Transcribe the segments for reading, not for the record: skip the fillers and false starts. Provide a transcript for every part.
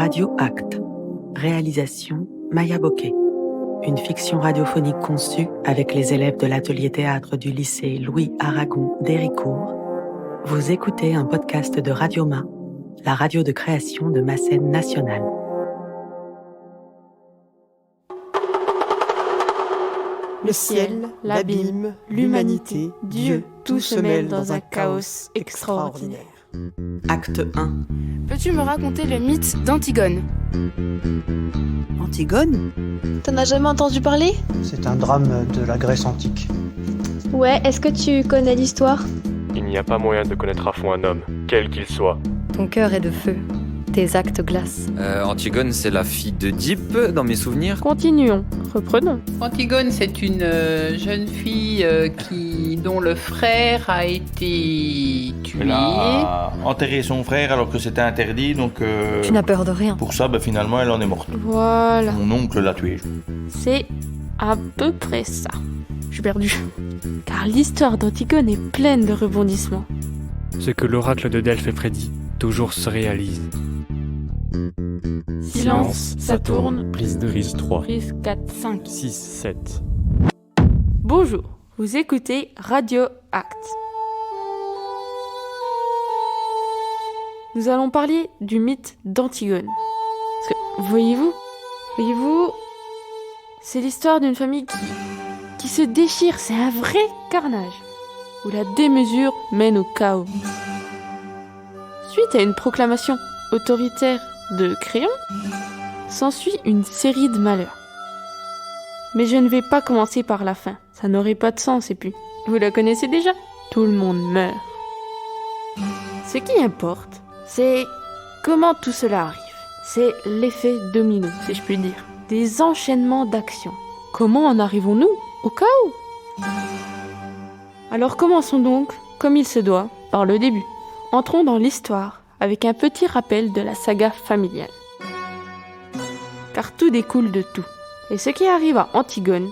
Radio Acte. Réalisation Maya Bokeh. Une fiction radiophonique conçue avec les élèves de l'atelier théâtre du lycée Louis Aragon d'Héricourt. Vous écoutez un podcast de Radioma, la radio de création de ma scène nationale. Le ciel, l'abîme, l'humanité, Dieu, tout se mêle dans un chaos extraordinaire. Acte 1. Peux-tu me raconter le mythe d'Antigone ? Antigone ? T'en as jamais entendu parler ? C'est un drame de la Grèce antique. Ouais, est-ce que tu connais l'histoire ? Il n'y a pas moyen de connaître à fond un homme, quel qu'il soit. Ton cœur est de feu, tes actes glacent. Antigone, c'est la fille d'Œdipe, dans mes souvenirs. Continuons, reprenons. Antigone, c'est une jeune fille dont le frère a été tué. Elle a enterré son frère alors que c'était interdit, donc... Tu n'as peur de rien. Pour ça, finalement, elle en est morte. Voilà. Mon oncle l'a tuée. C'est à peu près ça. Je suis perdue. Car l'histoire d'Antigone est pleine de rebondissements. Ce que l'oracle de Delphes prédit, toujours se réalise. Silence, ça tourne. Prise 2. Prise 3. Prise 4, 5. 6, 7. Bonjour, vous écoutez Radio Acte. Nous allons parler du mythe d'Antigone. Parce que, voyez-vous, c'est l'histoire d'une famille qui se déchire, c'est un vrai carnage, où la démesure mène au chaos. Suite à une proclamation autoritaire de Créon, s'ensuit une série de malheurs. Mais je ne vais pas commencer par la fin, ça n'aurait pas de sens et puis, vous la connaissez déjà, tout le monde meurt. Ce qui importe, c'est comment tout cela arrive. C'est l'effet domino, si je puis dire. Des enchaînements d'actions. Comment en arrivons-nous au chaos ? Alors commençons donc, comme il se doit, par le début. Entrons dans l'histoire avec un petit rappel de la saga familiale. Car tout découle de tout. Et ce qui arrive à Antigone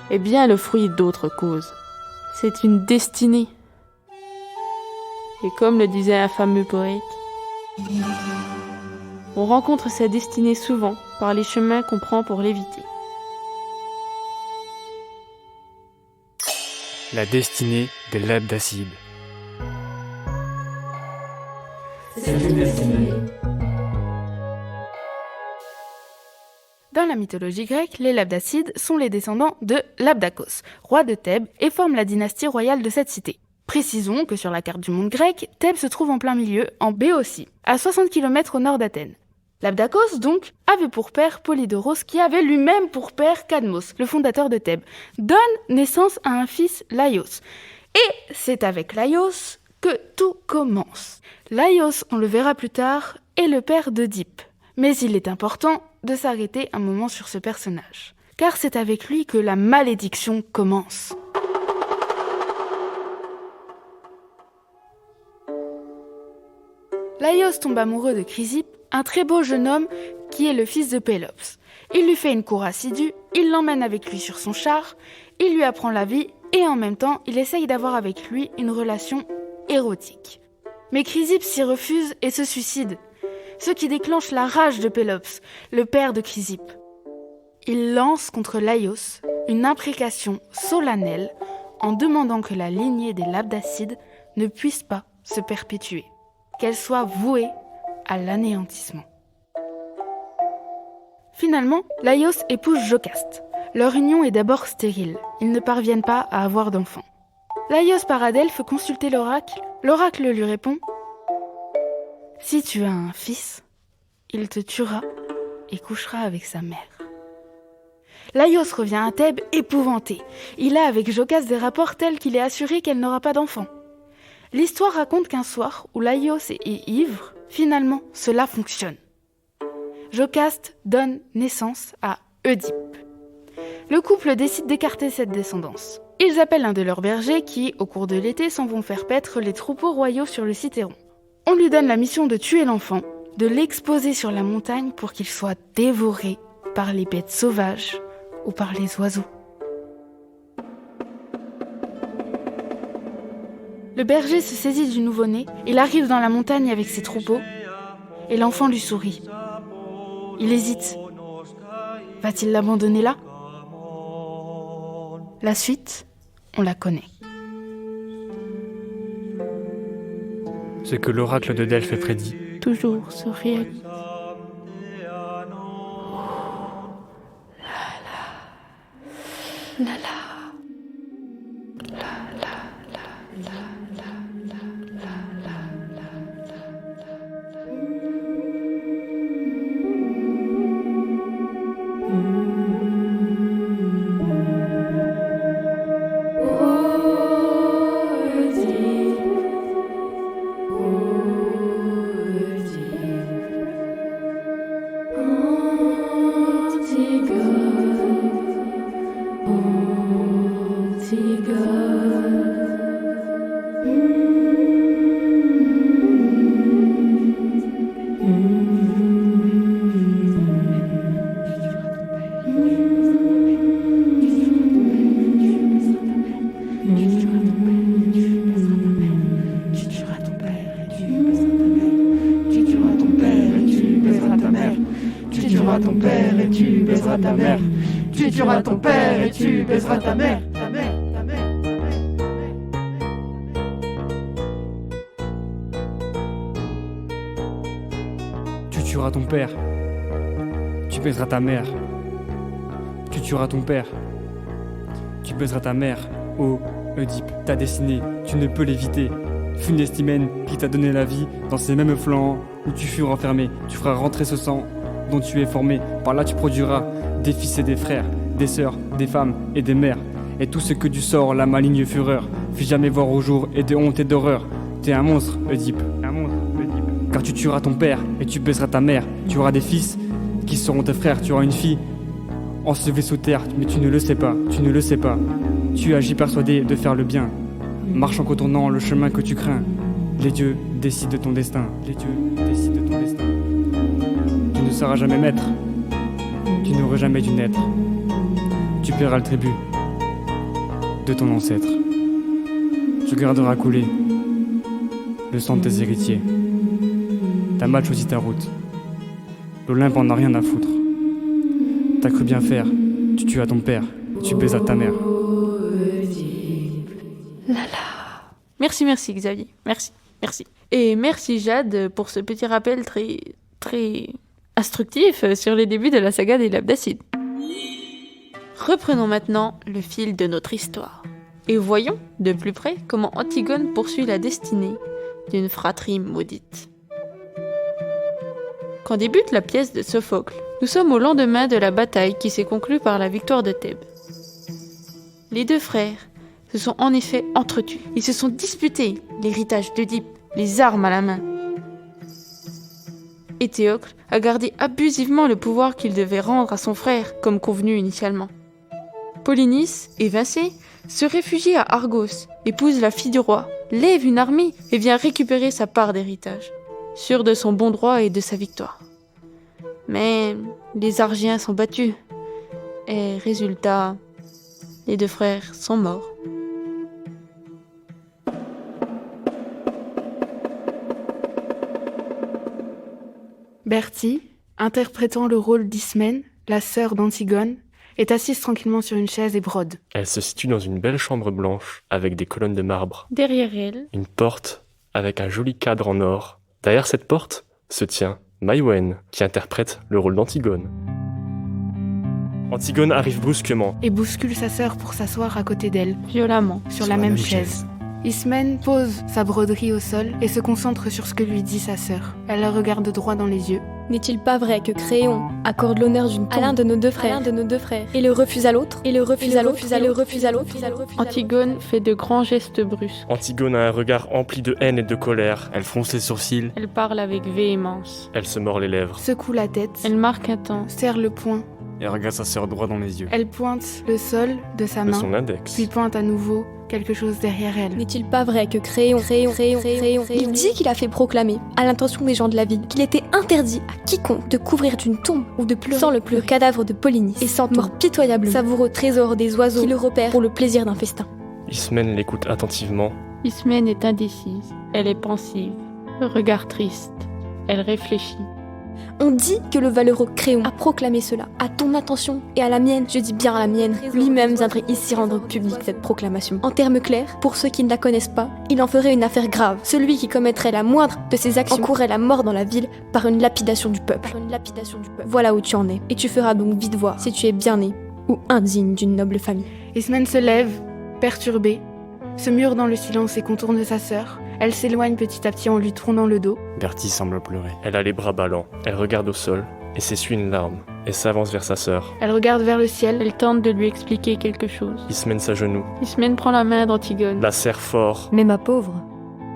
est bien le fruit d'autres causes. C'est une destinée. Et comme le disait un fameux poète, on rencontre sa destinée souvent par les chemins qu'on prend pour l'éviter. La destinée des Labdacides. Dans la mythologie grecque, les Labdacides sont les descendants de Labdakos, roi de Thèbes, et forment la dynastie royale de cette cité. Précisons que sur la carte du monde grec, Thèbes se trouve en plein milieu, en Béotie, à 60 km au nord d'Athènes. Labdakos, donc, avait pour père Polydoros, qui avait lui-même pour père Cadmos, le fondateur de Thèbes, donne naissance à un fils, Laios. Et c'est avec Laios que tout commence. Laios, on le verra plus tard, est le père d'Œdipe. Mais il est important de s'arrêter un moment sur ce personnage, car c'est avec lui que la malédiction commence. Laios tombe amoureux de Chrysippe, un très beau jeune homme qui est le fils de Pélops. Il lui fait une cour assidue, il l'emmène avec lui sur son char, il lui apprend la vie et en même temps, il essaye d'avoir avec lui une relation érotique. Mais Chrysippe s'y refuse et se suicide, ce qui déclenche la rage de Pélops, le père de Chrysippe. Il lance contre Laios une imprécation solennelle en demandant que la lignée des Labdacides ne puisse pas se perpétuer, qu'elle soit vouée à l'anéantissement. Finalement, Laios épouse Jocaste. Leur union est d'abord stérile, ils ne parviennent pas à avoir d'enfants. Laios part à Delphes consulter l'oracle. L'oracle lui répond « Si tu as un fils, il te tuera et couchera avec sa mère. » Laios revient à Thèbes épouvanté. Il a avec Jocaste des rapports tels qu'il est assuré qu'elle n'aura pas d'enfant. L'histoire raconte qu'un soir où Laios est ivre, finalement cela fonctionne. Jocaste donne naissance à Œdipe. Le couple décide d'écarter cette descendance. Ils appellent un de leurs bergers qui, au cours de l'été, s'en vont faire paître les troupeaux royaux sur le Cithéron. On lui donne la mission de tuer l'enfant, de l'exposer sur la montagne pour qu'il soit dévoré par les bêtes sauvages ou par les oiseaux. Le berger se saisit du nouveau-né, il arrive dans la montagne avec ses troupeaux, et l'enfant lui sourit. Il hésite. Va-t-il l'abandonner là ? La suite, on la connaît. Ce que l'oracle de Delphes prédit. Toujours se réalise. tueras ton père et tu baiseras ta mère. Tu tueras ton père et tu baiseras ta mère. Ta mère, ta mère, ta mère, ta mère. Tu tueras ton père. Tu baiseras ta mère. Tu tueras ton père. Tu baiseras ta mère. Oh, Oedipe, ta destinée, tu ne peux l'éviter. Funeste hymen qui t'a donné la vie dans ces mêmes flancs où tu fus renfermé. Tu feras rentrer ce sang dont tu es formé. Par là tu produiras des fils et des frères, des sœurs, des femmes et des mères. Et tout ce que du sort, la maligne fureur, fit jamais voir au jour et de honte et d'horreur. T'es un monstre, Oedipe. Un monstre, Oedipe. Car tu tueras ton père et tu baiseras ta mère. Tu auras des fils qui seront tes frères. Tu auras une fille ensevelie sous terre, mais tu ne le sais pas, tu ne le sais pas. Tu agis persuadé de faire le bien, marche en contournant le chemin que tu crains. Les dieux décident de ton destin. Les dieux décident de ton destin. Tu ne seras jamais maître. Tu n'aurais jamais dû naître. Tu paieras le tribut de ton ancêtre. Tu garderas couler le sang de tes héritiers. T'as mal choisi ta route. L'Olympe en a rien à foutre. T'as cru bien faire. Tu tuas ton père. Tu baisas ta mère. Merci Xavier, merci. Et merci Jade pour ce petit rappel très instructif sur les débuts de la saga des Labdacides. Reprenons maintenant le fil de notre histoire. Et voyons de plus près comment Antigone poursuit la destinée d'une fratrie maudite. Quand débute la pièce de Sophocle, nous sommes au lendemain de la bataille qui s'est conclue par la victoire de Thèbes. Les deux frères se sont en effet entretués. Ils se sont disputés l'héritage d'Oedipe, les armes à la main. Et Théocle a gardé abusivement le pouvoir qu'il devait rendre à son frère, comme convenu initialement. Polynice, évincé, se réfugie à Argos, épouse la fille du roi, lève une armée et vient récupérer sa part d'héritage, sûr de son bon droit et de sa victoire. Mais les Argiens sont battus, et résultat, les deux frères sont morts. Bertie, interprétant le rôle d'Ismène, la sœur d'Antigone, est assise tranquillement sur une chaise et brode. Elle se situe dans une belle chambre blanche avec des colonnes de marbre. Derrière elle, une porte avec un joli cadre en or. Derrière cette porte se tient Maïwen qui interprète le rôle d'Antigone. Antigone arrive brusquement et bouscule sa sœur pour s'asseoir à côté d'elle, violemment, sur la même chaise. Ismène pose sa broderie au sol et se concentre sur ce que lui dit sa sœur. Elle la regarde droit dans les yeux. N'est-il pas vrai que Créon accorde l'honneur d'une tombe à l'un de nos deux frères, et le refuse à l'autre, et le refuse à l'autre, et le refuse à l'autre. Antigone fait de grands gestes brusques. Antigone a un regard empli de haine et de colère. Elle fronce les sourcils. Elle parle avec véhémence. Elle se mord les lèvres. Secoue la tête. Elle marque un temps. Serre le poing. Et regarde sa sœur droit dans les yeux. Elle pointe le sol de sa main. De son index. Puis pointe à nouveau quelque chose derrière elle. N'est-il pas vrai que Créon, il dit qu'il a fait proclamer, à l'intention des gens de la ville, qu'il était interdit à quiconque de couvrir d'une tombe ou de pleurer sans le cadavre de Polynice, et sans mort pitoyable, savoureux trésor des oiseaux qui le repèrent pour le plaisir d'un festin. Ismène l'écoute attentivement. Ismène est indécise. Elle est pensive, le regard triste. Elle réfléchit. On dit que le valeureux Créon a proclamé cela, à ton attention et à la mienne, je dis bien à la mienne. Lui-même viendrait ici rendre publique cette proclamation. En termes clairs, pour ceux qui ne la connaissent pas, il en ferait une affaire grave. Celui qui commettrait la moindre de ses actions encourrait la mort dans la ville par une lapidation du peuple. Voilà où tu en es, et tu feras donc vite voir si tu es bien né ou indigne d'une noble famille. Ismène se lève, perturbée, se mure dans le silence et contourne sa sœur. Elle s'éloigne petit à petit en lui tournant le dos. Bertie semble pleurer. Elle a les bras ballants. Elle regarde au sol et s'essuie une larme et s'avance vers sa sœur. Elle regarde vers le ciel. Elle tente de lui expliquer quelque chose. Ismène s'agenouille. Ismène prend la main d'Antigone. La serre fort. Mais ma pauvre,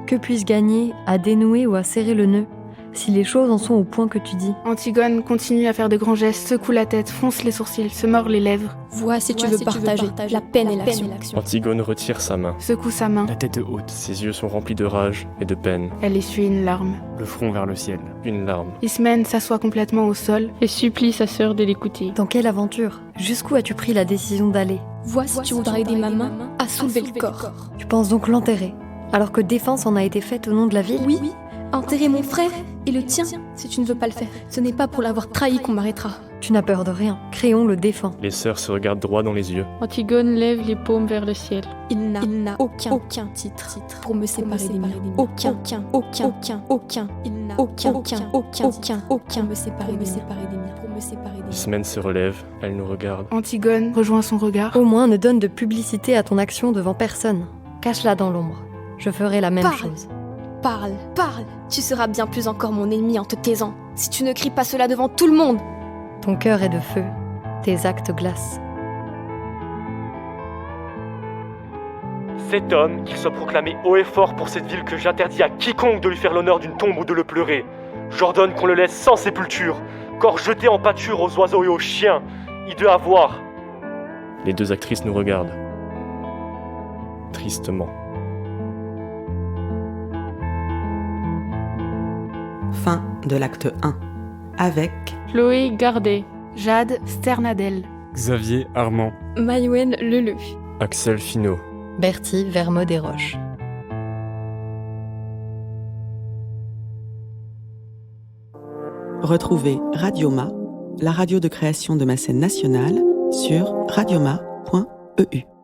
que puis-je gagner à dénouer ou à serrer le nœud si les choses en sont au point que tu dis? Antigone continue à faire de grands gestes, secoue la tête, fronce les sourcils, se mord les lèvres. Vois si tu veux partager la peine et l'action. Antigone retire sa main. Secoue sa main. La tête haute, Ses yeux sont remplis de rage et de peine. Elle essuie une larme. le front vers le ciel. Une larme. Ismène s'assoit complètement au sol. Et supplie sa sœur de l'écouter. Dans quelle aventure? Jusqu'où as-tu pris la décision d'aller? Vois si tu voudras aider ma main à soulever le corps. Tu penses donc l'enterrer, alors que défense en a été faite au nom de la ville? Oui, enterrer mon frère et le tien, si tu ne veux pas le faire. Ce n'est pas pour l'avoir trahi qu'on m'arrêtera. Tu n'as peur de rien. Créon le défend. Les sœurs se regardent droit dans les yeux. Antigone lève les paumes vers le ciel. Il n'a aucun titre pour me séparer des miens. Aucun. Il n'a aucun pour me séparer des miens. Ismène se relève, elle nous regarde. Antigone rejoint son regard. Au moins, ne donne de publicité à ton action devant personne. Cache-la dans l'ombre. Je ferai la même chose. Parle. Tu seras bien plus encore mon ennemi en te taisant, si tu ne cries pas cela devant tout le monde. Ton cœur est de feu, tes actes glacent. Cet homme, qu'il soit proclamé haut et fort pour cette ville que j'interdis à quiconque de lui faire l'honneur d'une tombe ou de le pleurer. J'ordonne qu'on le laisse sans sépulture, corps jeté en pâture aux oiseaux et aux chiens, hideux à voir. Les deux actrices nous regardent. Tristement. Fin de l'acte 1. Avec Chloé Gardet, Jade Sternadel, Xavier Armand, Maïwen Leleu, Axel Finot, Bertie Vermeaux des Roches. Retrouvez Radioma, la radio de création de ma scène nationale, sur radioma.eu.